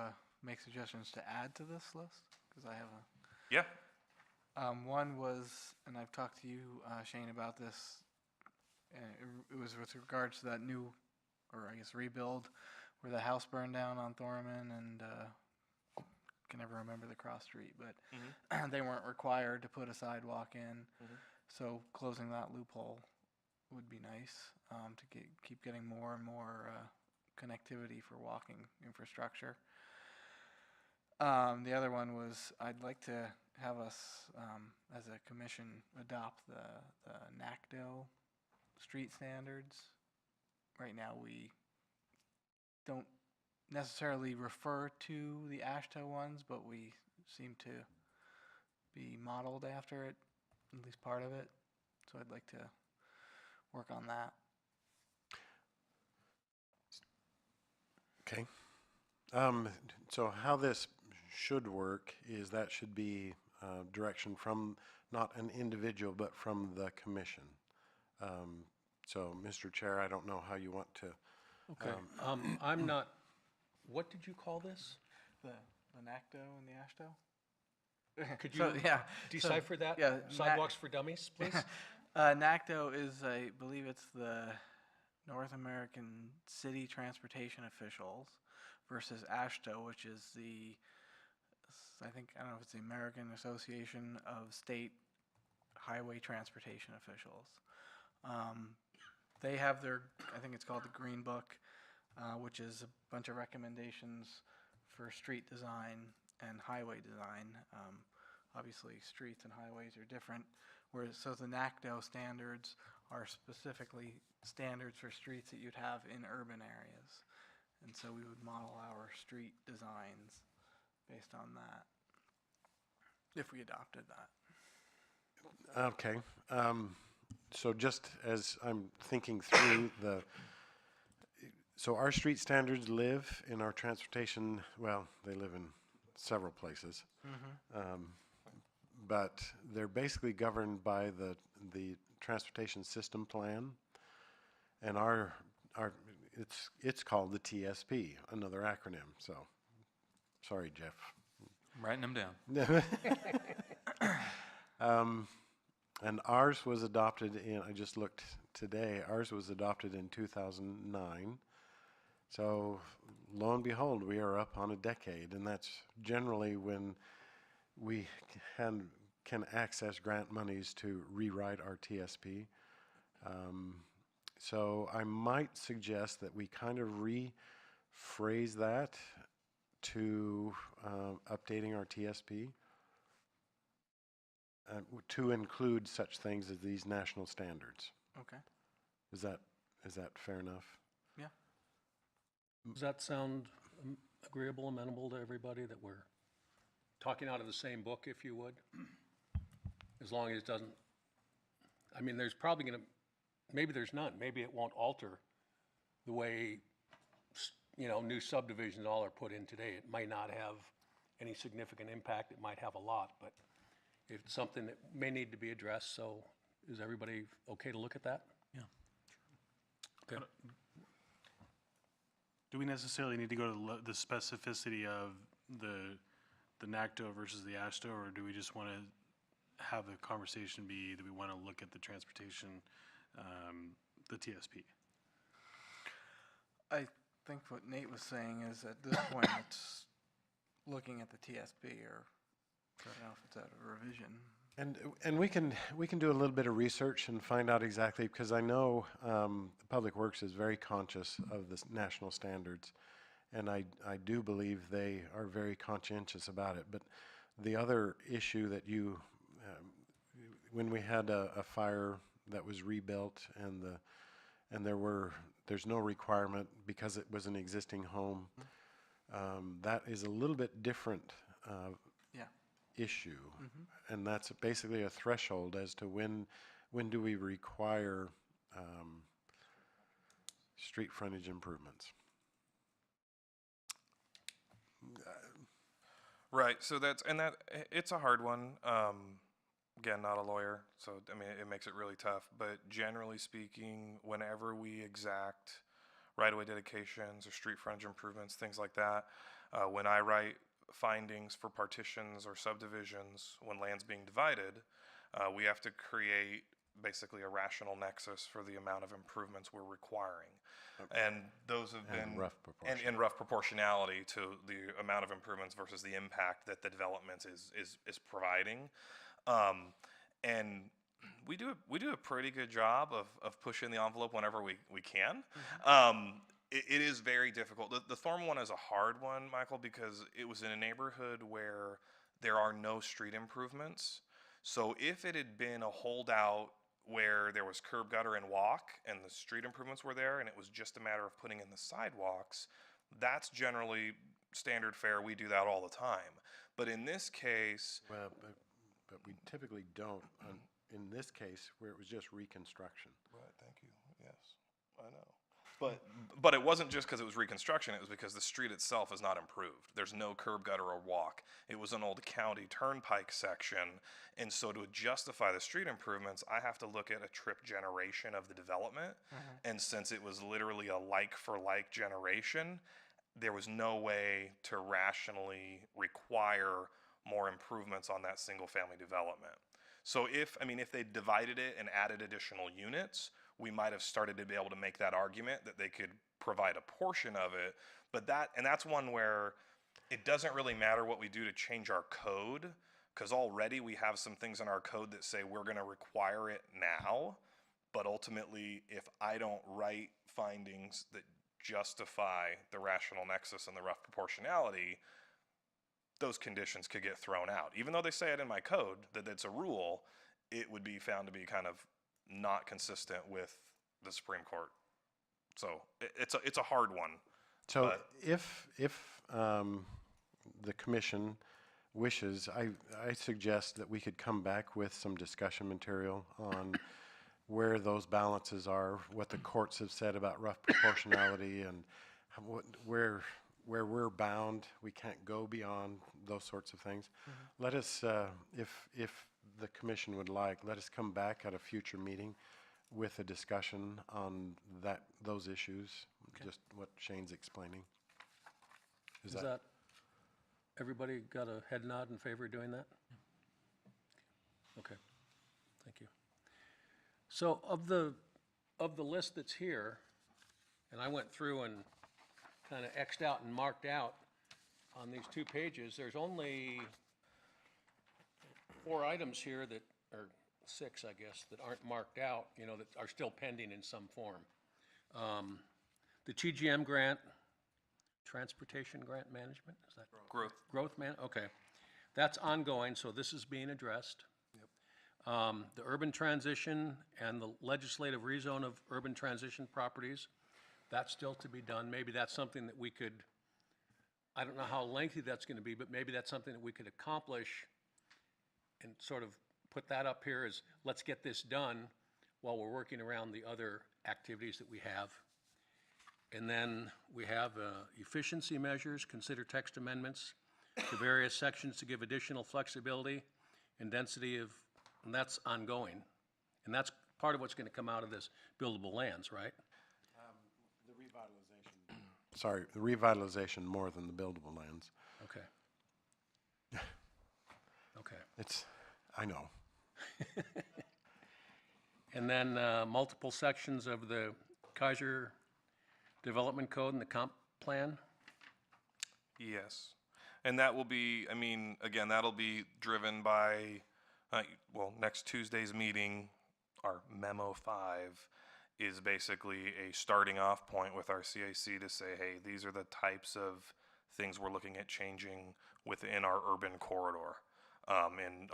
Speaker 4: make suggestions to add to this list? Because I have a...
Speaker 7: yeah.
Speaker 4: One was, and I've talked to you, Shane, about this. It was with regards to that new, or I guess rebuild, where the house burned down on Thorman, and can never remember the cross street, but they weren't required to put a sidewalk in. So closing that loophole would be nice to keep getting more and more connectivity for walking infrastructure. The other one was, I'd like to have us, as a commission, adopt the NACDO street standards. Right now, we don't necessarily refer to the ASHTO ones, but we seem to be modeled after it, at least part of it. So I'd like to work on that.
Speaker 5: Okay. So how this should work is that should be direction from not an individual, but from the commission. So, Mr. Chair, I don't know how you want to.
Speaker 1: Okay, I'm not, what did you call this?
Speaker 4: The NACDO and the ASHTO?
Speaker 1: Could
Speaker 4: So,
Speaker 1: you
Speaker 4: yeah,
Speaker 1: decipher that?
Speaker 4: yeah,
Speaker 1: Sidewalks for Dummies, please?
Speaker 4: NACDO is, I believe it's the North American City Transportation Officials versus ASHTO, which is the, I don't know if it's the American Association of State Highway Transportation Officials. They have their, I think it's called the Green Book, which is a bunch of recommendations for street design and highway design. Obviously, streets and highways are different. Whereas, so the NACDO standards are specifically standards for streets that you'd have in urban areas. And so we would model our street designs based on that, if we adopted that.
Speaker 5: Okay. So just as I'm thinking through so our street standards live in our transportation, well, they live in several places. But they're basically governed by the transportation system plan, and it's called the TSP, another acronym. So, sorry, Jeff.
Speaker 3: I'm writing them down.
Speaker 5: And ours was adopted I just looked today, ours was adopted in 2009. So, lo and behold, we are up on a decade, and that's generally when we can access grant monies to rewrite our TSP. So I might suggest that we kind of rephrase that to updating our TSP to include such things as these national standards.
Speaker 4: Okay.
Speaker 5: Is that fair enough?
Speaker 4: Yeah.
Speaker 1: Does that sound agreeable, amenable to everybody, that we're talking out of the same book, if you would? As long as it doesn't, I mean, there's probably going to, maybe there's none. Maybe it won't alter the way, new subdivisions all are put in today. It might not have any significant impact. It might have a lot, but it's something that may need to be addressed. So is everybody okay to look at that?
Speaker 3: Yeah.
Speaker 1: Okay.
Speaker 8: Do we necessarily need to go to the specificity of the NACDO versus the ASHTO, or do we just want to have the conversation be that we want to look at the transportation, the TSP?
Speaker 4: I think what Nate was saying is at this point, it's looking at the TSP, or I don't know if it's at a revision.
Speaker 5: And we can do a little bit of research and find out exactly, because I know Public Works is very conscious of the national standards, and I do believe they are very conscientious about it. But the other issue that when we had a fire that was rebuilt and there's no requirement because it was an existing home, that is a little bit different issue, and that's basically a threshold as to when do we require street frontage improvements.
Speaker 7: Right, so it's a hard one. Again, not a lawyer, so I mean, it makes it really tough, but generally speaking, whenever we exact right-of-way dedications or street frontage improvements, things like that, when I write findings for partitions or subdivisions, when land's being divided, we have to create basically a rational nexus for the amount of improvements we're requiring. And those have been in rough proportionality to the amount of improvements versus the impact that the development is providing. And we do a pretty good job of pushing the envelope whenever we can. It is very difficult. The Thorn one is a hard one, Michael, because it was in a neighborhood where there are no street improvements. So if it had been a holdout where there was curb, gutter, and walk, and the street improvements were there, and it was just a matter of putting in the sidewalks, that's generally standard fare. We do that all the time. But in this case,
Speaker 5: Well, but we typically don't, in this case, where it was just reconstruction.
Speaker 7: right, thank you. Yes, I know. But it wasn't just because it was reconstruction. It was because the street itself is not improved. There's no curb, gutter, or walk. It was an old county turnpike section, and so to justify the street improvements, I have to look at a trip generation of the development. And since it was literally a like-for-like generation, there was no way to rationally require more improvements on that single-family development. So if they divided it and added additional units, we might have started to be able to make that argument that they could provide a portion of it. But that's one where it doesn't really matter what we do to change our code, because already we have some things in our code that say we're going to require it now. But ultimately, if I don't write findings that justify the rational nexus and the rough proportionality, those conditions could get thrown out. Even though they say it in my code that it's a rule, it would be found to be kind of not consistent with the Supreme Court. So it's a hard one.
Speaker 5: So
Speaker 7: But-
Speaker 5: if the commission wishes, I suggest that we could come back with some discussion material on where those balances are, what the courts have said about rough proportionality, and where we're bound, we can't go beyond those sorts of things. Let us, if the commission would like, let us come back at a future meeting with a discussion on those issues, just what Shane's explaining.
Speaker 1: Is that, everybody got a head nod in favor of doing that? Okay, thank you. So of the list that's here, and I went through and kind of X'd out and marked out on these 2 pages, there's only 4 items here that, or 6, I guess, that aren't marked out, that are still pending in some form. The TGM grant, Transportation Grant Management, is that? Growth okay. That's ongoing, so this is being addressed. The urban transition and the legislative rezone of urban transition properties, that's still to be done. Maybe that's something that we could, I don't know how lengthy that's going to be, but maybe that's something that we could accomplish and sort of put that up here as, let's get this done while we're working around the other activities that we have. And then we have efficiency measures, consider text amendments to various sections to give additional flexibility and density of, and that's ongoing. And that's part of what's going to come out of this buildable lands, right?
Speaker 5: The revitalization. Sorry, the revitalization more than the buildable lands.
Speaker 1: Okay. Okay.
Speaker 5: I know.
Speaker 1: And then multiple sections of the Keizer Development Code and the comp plan?
Speaker 7: Yes. And that will be, again, that'll be driven by, next Tuesday's meeting, our Memo 5 is basically a starting off point with our CAC to say, hey, these are the types of things we're looking at changing within our urban corridor,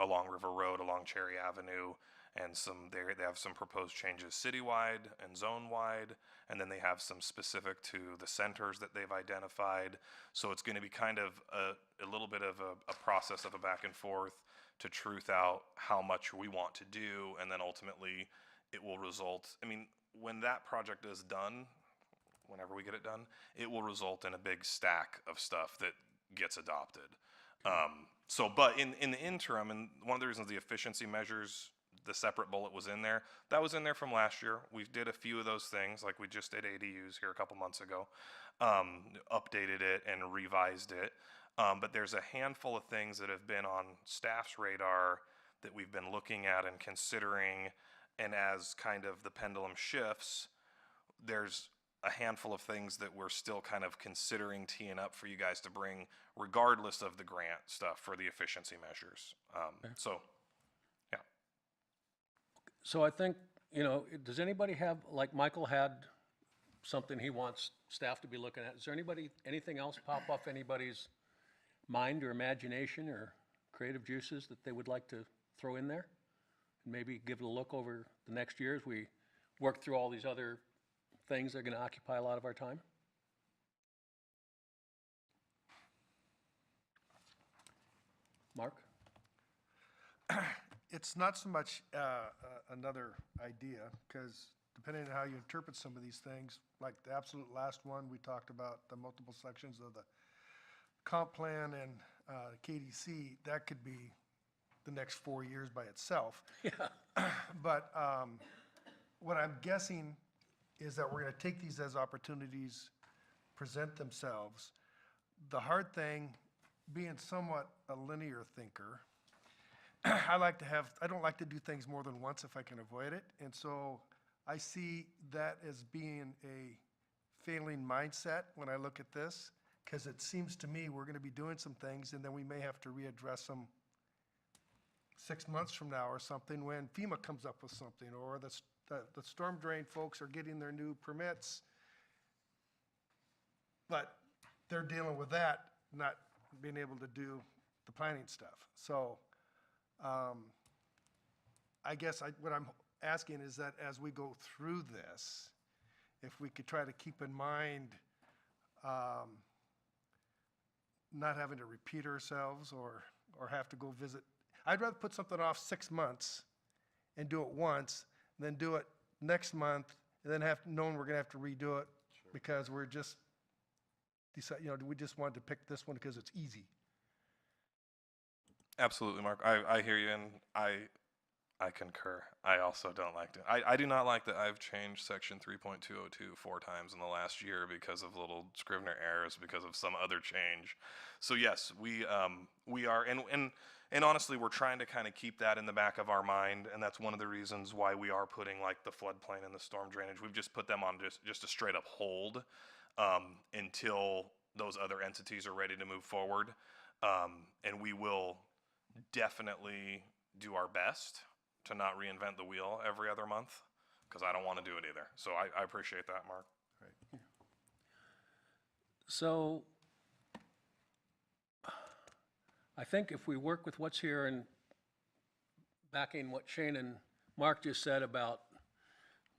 Speaker 7: along River Road, along Cherry Avenue, and they have some proposed changes citywide and zone-wide, and then they have some specific to the centers that they've identified. So it's going to be kind of a little bit of a process of a back and forth to truth out how much we want to do, and then ultimately it will result, when that project is done, whenever we get it done, it will result in a big stack of stuff that gets adopted. But in the interim, and one of the reasons the efficiency measures, the separate bullet was in there, that was in there from last year. We did a few of those things, like we just did ADUs here a couple months ago, updated it and revised it. But there's a handful of things that have been on staff's radar that we've been looking at and considering, and as kind of the pendulum shifts, there's a handful of things that we're still kind of considering teeing up for you guys to bring, regardless of the grant stuff for the efficiency measures. So, yeah.
Speaker 1: So I think, does anybody have, like Michael had something he wants staff to be looking at. Is there anything else pop off anybody's mind or imagination or creative juices that they would like to throw in there? And maybe give it a look over the next year as we work through all these other things that are going to occupy a lot of our time? Mark?
Speaker 9: It's not so much another idea, because depending on how you interpret some of these things, like the absolute last one, we talked about the multiple sections of the comp plan and KDC, that could be the next 4 years by itself.
Speaker 1: Yeah.
Speaker 9: But what I'm guessing is that we're going to take these as opportunities, present themselves. The hard thing, being somewhat a linear thinker, I don't like to do things more than once if I can avoid it. And so I see that as being a failing mindset when I look at this, because it seems to me we're going to be doing some things and then we may have to readdress them 6 months from now or something when FEMA comes up with something, or the storm drain folks are getting their new permits. But they're dealing with that, not being able to do the planning stuff. So I guess what I'm asking is that as we go through this, if we could try to keep in mind not having to repeat ourselves or have to go visit. I'd rather put something off 6 months and do it once than do it next month and then knowing we're going to have to redo it because we're just we just wanted to pick this one because it's easy.
Speaker 7: Absolutely, Mark. I hear you, and I concur. I also don't like it. I do not like that I've changed section 3.202 4 times in the last year because of little Scrivener errors, because of some other change. So yes, we are, and honestly, we're trying to kind of keep that in the back of our mind, and that's one of the reasons why we are putting like the floodplain and the storm drainage. We've just put them on just a straight up hold until those other entities are ready to move forward, and we will definitely do our best to not reinvent the wheel every other month, because I don't want to do it either. So I appreciate that, Mark.
Speaker 1: Right. So I think if we work with what's here and backing what Shane and Mark just said about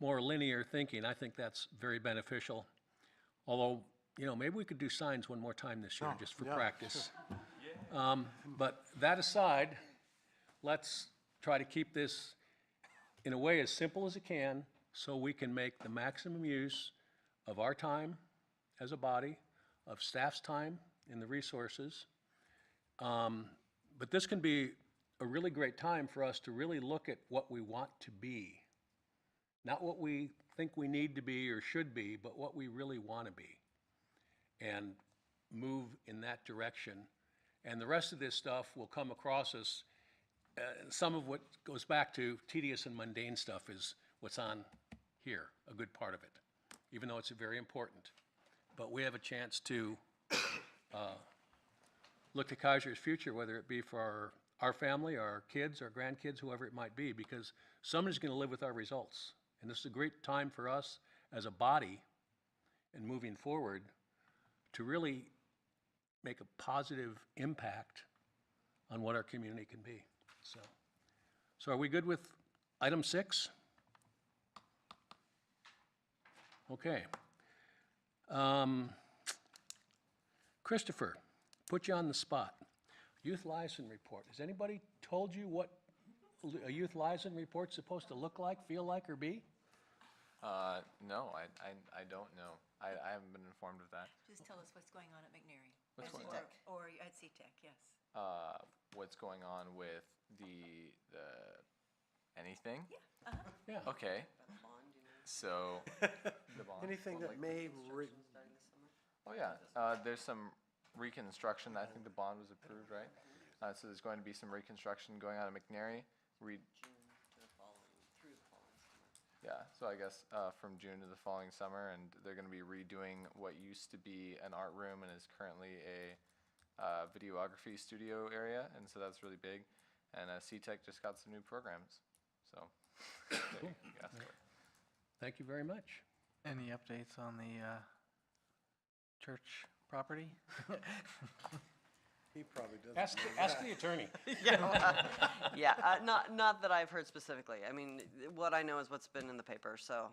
Speaker 1: more linear thinking, I think that's very beneficial. Although, maybe we could do signs one more time this year just for practice. But that aside, let's try to keep this in a way as simple as it can so we can make the maximum use of our time as a body, of staff's time in the resources. But this can be a really great time for us to really look at what we want to be. Not what we think we need to be or should be, but what we really want to be. And move in that direction. And the rest of this stuff will come across us. Some of what goes back to tedious and mundane stuff is what's on here, a good part of it, even though it's very important. But we have a chance to look to Keizer's future, whether it be for our family, our kids, our grandkids, whoever it might be, because somebody's going to live with our results. And this is a great time for us as a body and moving forward to really make a positive impact on what our community can be. So are we good with item 6? Okay. Christopher, put you on the spot. Youth liaison report. Has anybody told you what a youth liaison report's supposed to look like, feel like, or be?
Speaker 6: No, I don't know. I haven't been informed of that.
Speaker 11: Just tell us what's going on at McNary.
Speaker 6: What's going
Speaker 11: on? Or at CTEC, yes.
Speaker 6: What's going on with the anything?
Speaker 11: Yeah. Uh-huh.
Speaker 1: Yeah.
Speaker 6: Okay. So the bond.
Speaker 5: Anything that may,
Speaker 6: Oh yeah, there's some reconstruction. I think the bond was approved, right? So there's going to be some reconstruction going on at McNary. Yeah, so I guess from June to the following summer, and they're going to be redoing what used to be an art room and is currently a videography studio area, and so that's really big. And CTEC just got some new programs, so there you go.
Speaker 1: Thank you very much.
Speaker 4: Any updates on the church property?
Speaker 5: He probably doesn't.
Speaker 1: Ask the attorney.
Speaker 12: Yeah, not that I've heard specifically. I mean, what I know is what's been in the paper, so,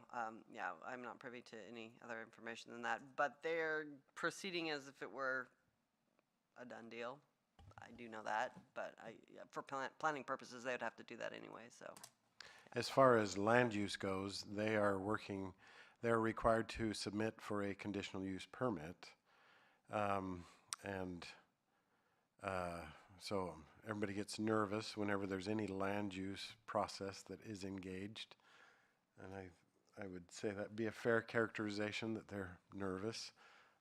Speaker 12: yeah, I'm not privy to any other information than that. But they're proceeding as if it were a done deal. I do know that, but yeah, for planning purposes, they would have to do that anyway, so.
Speaker 5: As far as land use goes, they're required to submit for a conditional use permit. So everybody gets nervous whenever there's any land use process that is engaged. And I would say that'd be a fair characterization, that they're nervous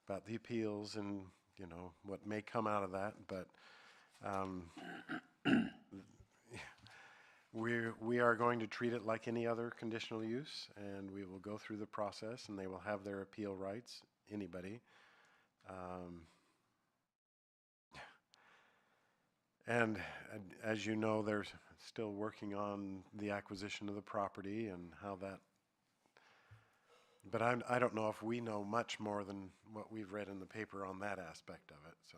Speaker 5: about the appeals and, you know, what may come out of that. But we are going to treat it like any other conditional use, and we will go through the process, and they will have their appeal rights, anybody. And as you know, they're still working on the acquisition of the property and how that, but I don't know if we know much more than what we've read in the paper on that aspect of it, so.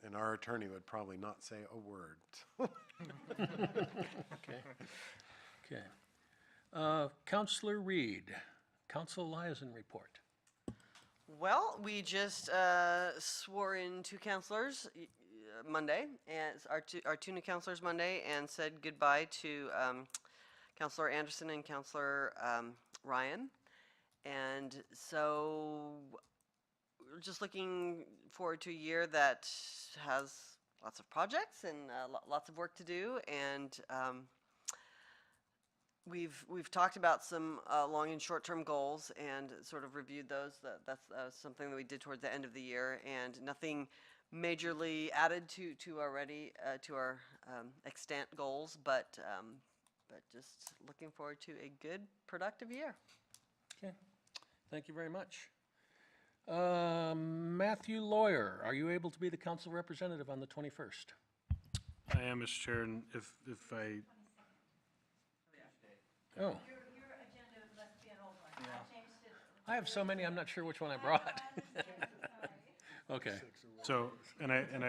Speaker 5: And our attorney would probably not say a word.
Speaker 1: Okay. Counselor Reed, Council Liaison Report.
Speaker 12: Well, we just swore in 2 counselors Monday, and our two new counselors Monday, and said goodbye to Counselor Anderson and Counselor Ryan. And so we're just looking forward to a year that has lots of projects and lots of work to do. And we've talked about some long and short-term goals and sort of reviewed those. That's something that we did towards the end of the year, and nothing majorly added to our extant goals, but just looking forward to a good, productive year.
Speaker 1: Okay, thank you very much. Matthew Lawyer, are you able to be the council representative on the 21st?
Speaker 8: I am, Mr. Chair, and if I,
Speaker 1: Oh,
Speaker 11: Your agenda must be an old one. I changed it.
Speaker 1: I have so many, I'm not sure which one I brought. Okay,
Speaker 8: so, and I,
Speaker 11: 21st is a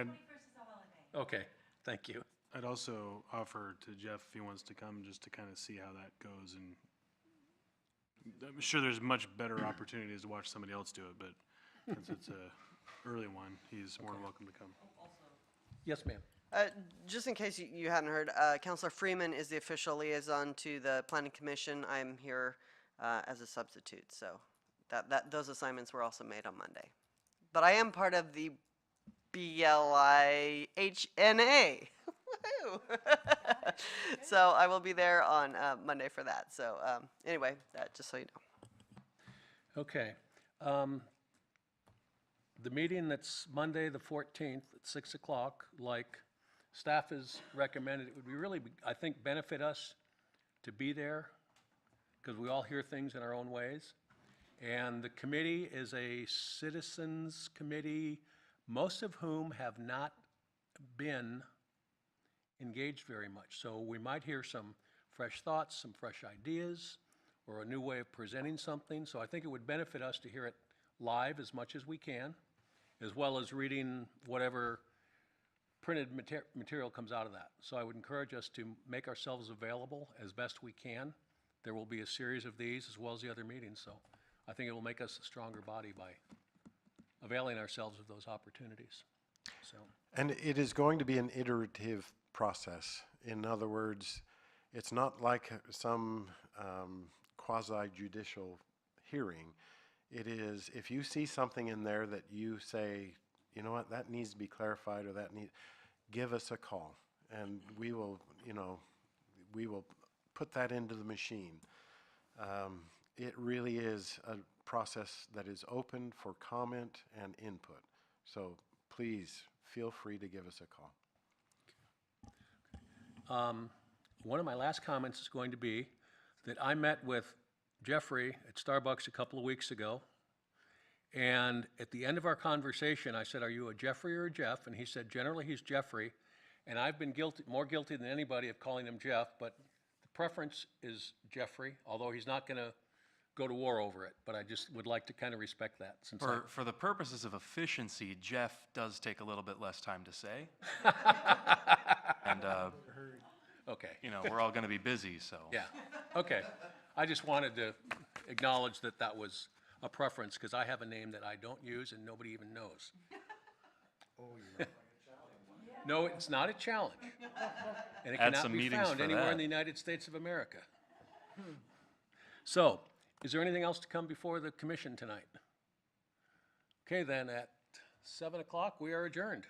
Speaker 11: holiday.
Speaker 1: okay, thank you.
Speaker 8: I'd also offer to Jeff if he wants to come, just to kind of see how that goes, and I'm sure there's much better opportunities to watch somebody else do it, but since it's a early one, he's more than welcome to come.
Speaker 1: Yes, ma'am.
Speaker 12: Just in case you hadn't heard, Councilor Freeman is the official liaison to the Planning Commission. I'm here as a substitute, so those assignments were also made on Monday. But I am part of the BLIHNA. Woohoo! So I will be there on Monday for that. So anyway, just so you know.
Speaker 1: Okay. The meeting that's Monday, the 14th at 6 o'clock, like staff has recommended, it would be really, I think, benefit us to be there, because we all hear things in our own ways. And the committee is a citizens committee, most of whom have not been engaged very much. So we might hear some fresh thoughts, some fresh ideas, or a new way of presenting something. So I think it would benefit us to hear it live as much as we can, as well as reading whatever printed material comes out of that. So I would encourage us to make ourselves available as best we can. There will be a series of these as well as the other meetings, so I think it will make us a stronger body by availing ourselves of those opportunities. So,
Speaker 5: And it is going to be an iterative process. In other words, it's not like some quasi-judicial hearing. It is, if you see something in there that you say, you know what, that needs to be clarified, or give us a call, and we will, we will put that into the machine. It really is a process that is open for comment and input. So please feel free to give us a call.
Speaker 1: one of my last comments is going to be that I met with Jeffrey at Starbucks a couple of weeks ago, and at the end of our conversation, I said, "Are you a Jeffrey or a Jeff?" And he said, "Generally, he's Jeffrey." And I've been more guilty than anybody of calling him Jeff, but the preference is Jeffrey, although he's not going to go to war over it, but I just would like to kind of respect that since I,
Speaker 3: For the purposes of efficiency, Jeff does take a little bit less time to say. And,
Speaker 1: okay,
Speaker 3: you know, we're all going to be busy, so.
Speaker 1: yeah, okay. I just wanted to acknowledge that that was a preference, because I have a name that I don't use and nobody even knows. No, it's not a challenge. And it
Speaker 3: Add
Speaker 1: cannot
Speaker 3: some
Speaker 1: be
Speaker 3: meetings
Speaker 1: found
Speaker 3: for
Speaker 1: anywhere in
Speaker 3: that.
Speaker 1: the United States of America. So, is there anything else to come before the commission tonight? Okay, then at 7 o'clock, we are adjourned.